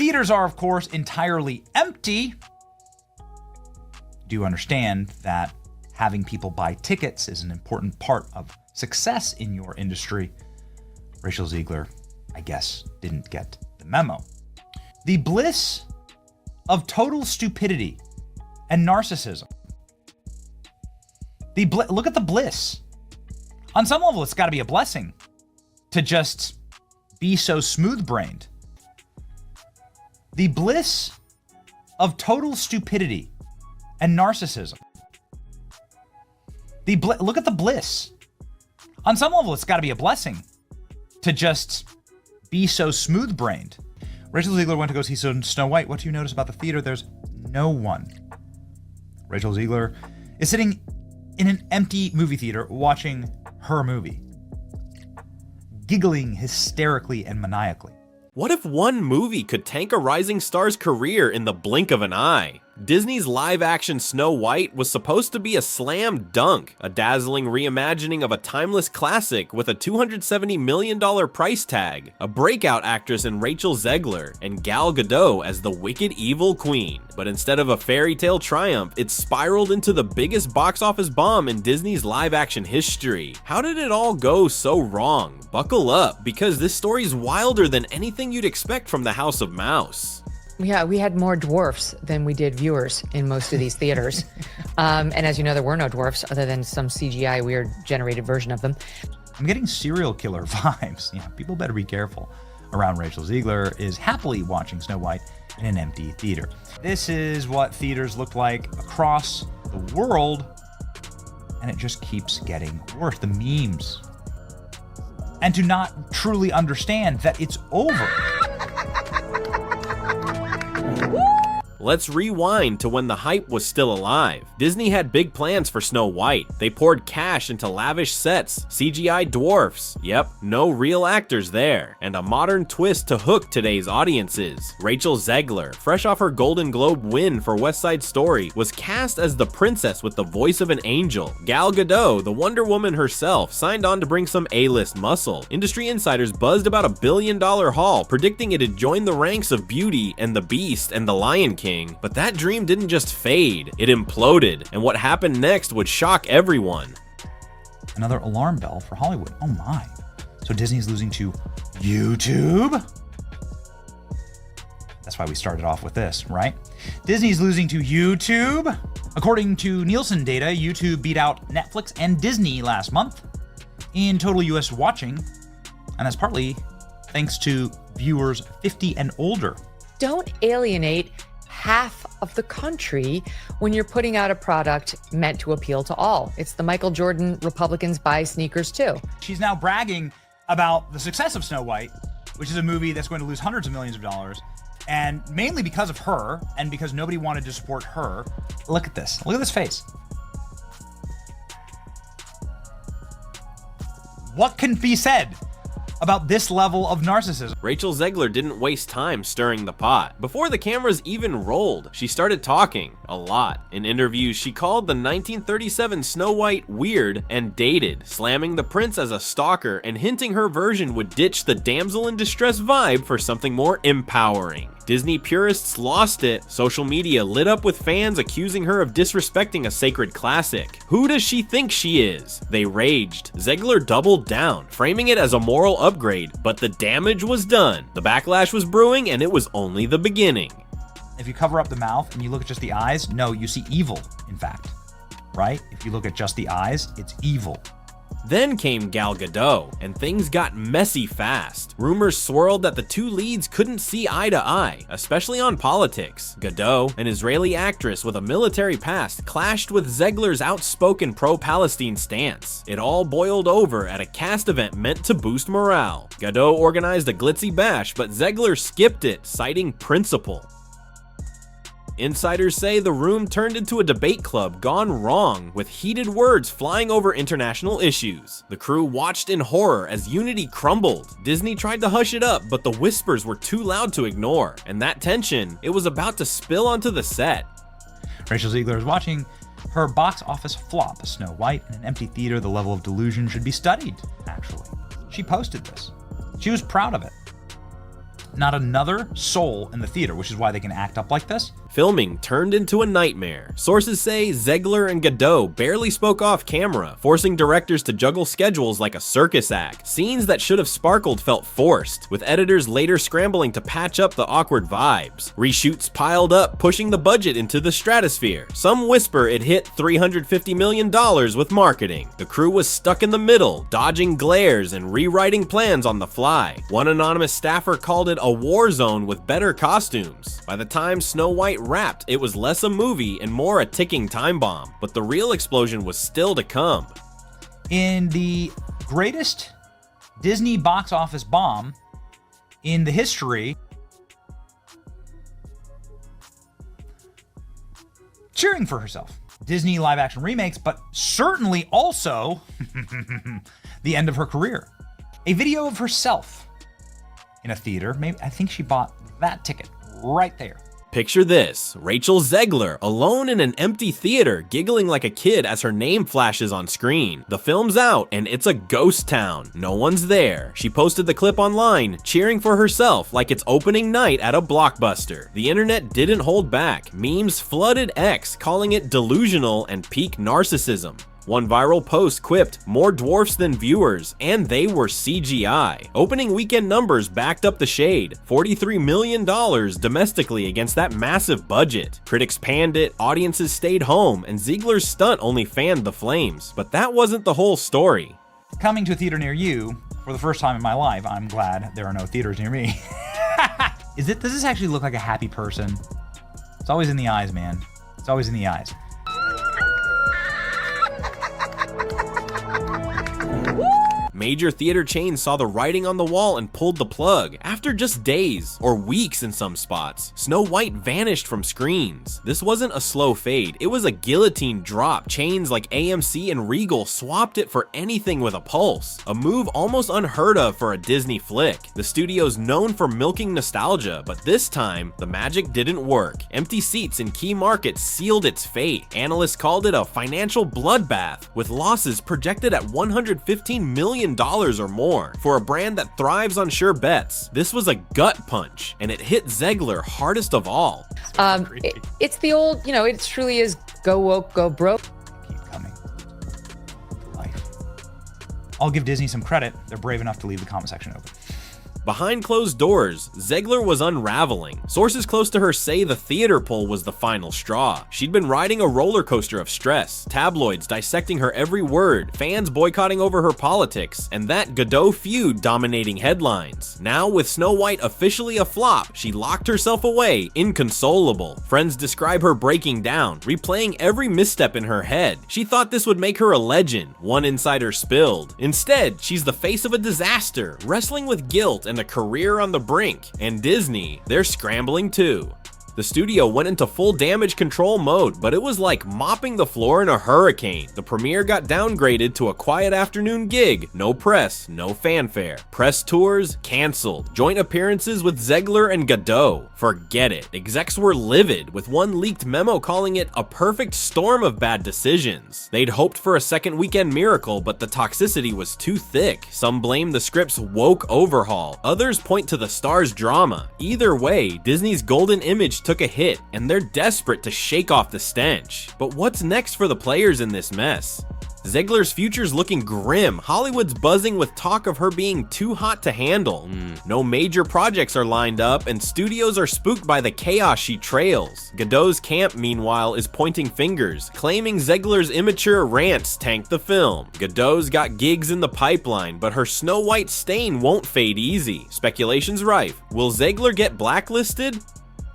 theaters are, of course, entirely empty, do you understand that having people buy tickets is an important part of success in your industry? Rachel Zegler, I guess, didn't get the memo. The bliss of total stupidity and narcissism. Look at the bliss. On some level, it's got to be a blessing to just be so smooth-brained. The bliss of total stupidity and narcissism. Look at the bliss. On some level, it's got to be a blessing to just be so smooth-brained. Rachel Zegler went to go see Snow White. What do you notice about the theater? There's no one. Rachel Zegler is sitting in an empty movie theater watching her movie, giggling hysterically and maniacally. What if one movie could tank a rising star's career in the blink of an eye? Disney's live-action Snow White was supposed to be a slam dunk, a dazzling reimagining of a timeless classic with a $270 million price tag, a breakout actress in Rachel Zegler, and Gal Gadot as the wicked evil queen. But instead of a fairy tale triumph, it spiraled into the biggest box office bomb in Disney's live-action history. How did it all go so wrong? Buckle up, because this story's wilder than anything you'd expect from the House of Mouse. Yeah, we had more dwarfs than we did viewers in most of these theaters. And as you know, there were no dwarfs other than some CGI weird generated version of them. I'm getting serial killer vibes. Yeah, people better be careful around Rachel Zegler is happily watching Snow White in an empty theater. This is what theaters look like across the world, and it just keeps getting worse. The memes. And to not truly understand that it's over. Let's rewind to when the hype was still alive. Disney had big plans for Snow White. They poured cash into lavish sets, CGI dwarfs, yep, no real actors there, and a modern twist to hook today's audiences. Rachel Zegler, fresh off her Golden Globe win for West Side Story, was cast as the princess with the voice of an angel. Gal Gadot, the Wonder Woman herself, signed on to bring some A-list muscle. Industry insiders buzzed about $1 billion haul, predicting it'd join the ranks of Beauty and the Beast and the Lion King. But that dream didn't just fade, it imploded, and what happened next would shock everyone. Another alarm bell for Hollywood. Oh my. So Disney's losing to YouTube? That's why we started off with this, right? Disney's losing to YouTube. According to Nielsen data, YouTube beat out Netflix and Disney last month in total US watching, and that's partly thanks to viewers 50 and older. Don't alienate half of the country when you're putting out a product meant to appeal to all. It's the Michael Jordan Republicans buy sneakers too. She's now bragging about the success of Snow White, which is a movie that's going to lose hundreds of millions of dollars, and mainly because of her and because nobody wanted to support her. Look at this. Look at this face. What can be said about this level of narcissism? Rachel Zegler didn't waste time stirring the pot. Before the cameras even rolled, she started talking a lot. In interviews, she called the 1937 Snow White weird and dated, slamming the prince as a stalker and hinting her version would ditch the damsel in distress vibe for something more empowering. Disney purists lost it. Social media lit up with fans accusing her of disrespecting a sacred classic. Who does she think she is? They raged. Zegler doubled down, framing it as a moral upgrade, but the damage was done. The backlash was brewing, and it was only the beginning. If you cover up the mouth and you look at just the eyes, no, you see evil, in fact, right? If you look at just the eyes, it's evil. Then came Gal Gadot, and things got messy fast. Rumors swirled that the two leads couldn't see eye to eye, especially on politics. Gadot, an Israeli actress with a military past, clashed with Zegler's outspoken pro-Palestine stance. It all boiled over at a cast event meant to boost morale. Gadot organized a glitzy bash, but Zegler skipped it, citing principle. Insiders say the room turned into a debate club gone wrong, with heated words flying over international issues. The crew watched in horror as unity crumbled. Disney tried to hush it up, but the whispers were too loud to ignore, and that tension, it was about to spill onto the set. Rachel Zegler is watching her box office flop, Snow White, in an empty theater. The level of delusion should be studied, actually. She posted this. She was proud of it. not another soul in the theater, which is why they can act up like this. Filming turned into a nightmare. Sources say Zegler and Godot barely spoke off camera, forcing directors to juggle schedules like a circus act. Scenes that should have sparkled felt forced, with editors later scrambling to patch up the awkward vibes. Reshoots piled up, pushing the budget into the stratosphere. Some whisper it hit $350 million with marketing. The crew was stuck in the middle, dodging glares and rewriting plans on the fly. One anonymous staffer called it a war zone with better costumes. By the time Snow White wrapped, it was less a movie and more a ticking time bomb, but the real explosion was still to come. In the greatest Disney box office bomb in the history, cheering for herself. Disney live action remakes, but certainly also the end of her career. A video of herself in a theater. Maybe I think she bought that ticket right there. Picture this, Rachel Zegler, alone in an empty theater, giggling like a kid as her name flashes on screen. The film's out, and it's a ghost town. No one's there. She posted the clip online, cheering for herself like it's opening night at a blockbuster. The internet didn't hold back. Memes flooded X, calling it delusional and peak narcissism. One viral post quipped, "More dwarfs than viewers," and they were CGI. Opening weekend numbers backed up the shade, $43 million domestically against that massive budget. Critics panned it, audiences stayed home, and Ziegler's stunt only fanned the flames. But that wasn't the whole story. Coming to a theater near you, for the first time in my life, I'm glad there are no theaters near me. Does this actually look like a happy person? It's always in the eyes, man. It's always in the eyes. Major theater chains saw the writing on the wall and pulled the plug. After just days, or weeks in some spots, Snow White vanished from screens. This wasn't a slow fade, it was a guillotine drop. Chains like AMC and Regal swapped it for anything with a pulse. A move almost unheard of for a Disney flick. The studio's known for milking nostalgia, but this time, the magic didn't work. Empty seats in key markets sealed its fate. Analysts called it a financial bloodbath, with losses projected at $115 million or more. For a brand that thrives on sure bets, this was a gut punch, and it hit Zegler hardest of all. It's the old, it truly is go woke, go broke. Keep coming. Life. I'll give Disney some credit. They're brave enough to leave the comment section open. Behind closed doors, Zegler was unraveling. Sources close to her say the theater pull was the final straw. She'd been riding a roller coaster of stress, tabloids dissecting her every word, fans boycotting over her politics, and that Godot feud dominating headlines. Now, with Snow White officially a flop, she locked herself away, inconsolable. Friends describe her breaking down, replaying every misstep in her head. She thought this would make her a legend, one insider spilled. Instead, she's the face of a disaster, wrestling with guilt and a career on the brink. And Disney, they're scrambling too. The studio went into full damage control mode, but it was like mopping the floor in a hurricane. The premiere got downgraded to a quiet afternoon gig. No press, no fanfare. Press tours canceled. Joint appearances with Zegler and Godot. Forget it. Execs were livid, with one leaked memo calling it a perfect storm of bad decisions. They'd hoped for a second weekend miracle, but the toxicity was too thick. Some blame the script's woke overhaul. Others point to the star's drama. Either way, Disney's golden image took a hit, and they're desperate to shake off the stench. But what's next for the players in this mess? Zegler's future's looking grim. Hollywood's buzzing with talk of her being too hot to handle. No major projects are lined up, and studios are spooked by the chaos she trails. Godot's camp, meanwhile, is pointing fingers, claiming Zegler's immature rants tanked the film. Godot's got gigs in the pipeline, but her Snow White stain won't fade easy. Speculation's rife. Will Zegler get blacklisted?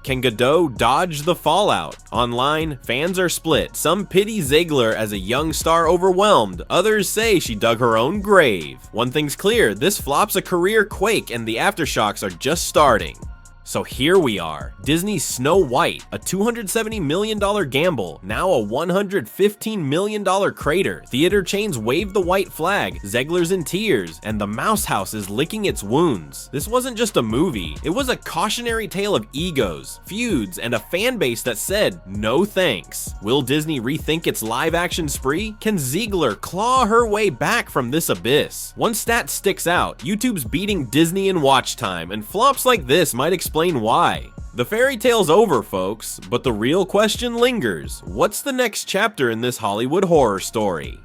Can Godot dodge the fallout? Online, fans are split. Some pity Zegler as a young star overwhelmed. Others say she dug her own grave. One thing's clear, this flop's a career quake and the aftershocks are just starting. So here we are, Disney's Snow White, a $270 million gamble, now a $115 million crater. Theater chains wave the white flag, Zegler's in tears, and the Mouse House is licking its wounds. This wasn't just a movie, it was a cautionary tale of egos, feuds, and a fan base that said, no thanks. Will Disney rethink its live-action spree? Can Zegler claw her way back from this abyss? One stat sticks out, YouTube's beating Disney in watch time, and flops like this might explain why. The fairy tale's over, folks, but the real question lingers. What's the next chapter in this Hollywood horror story?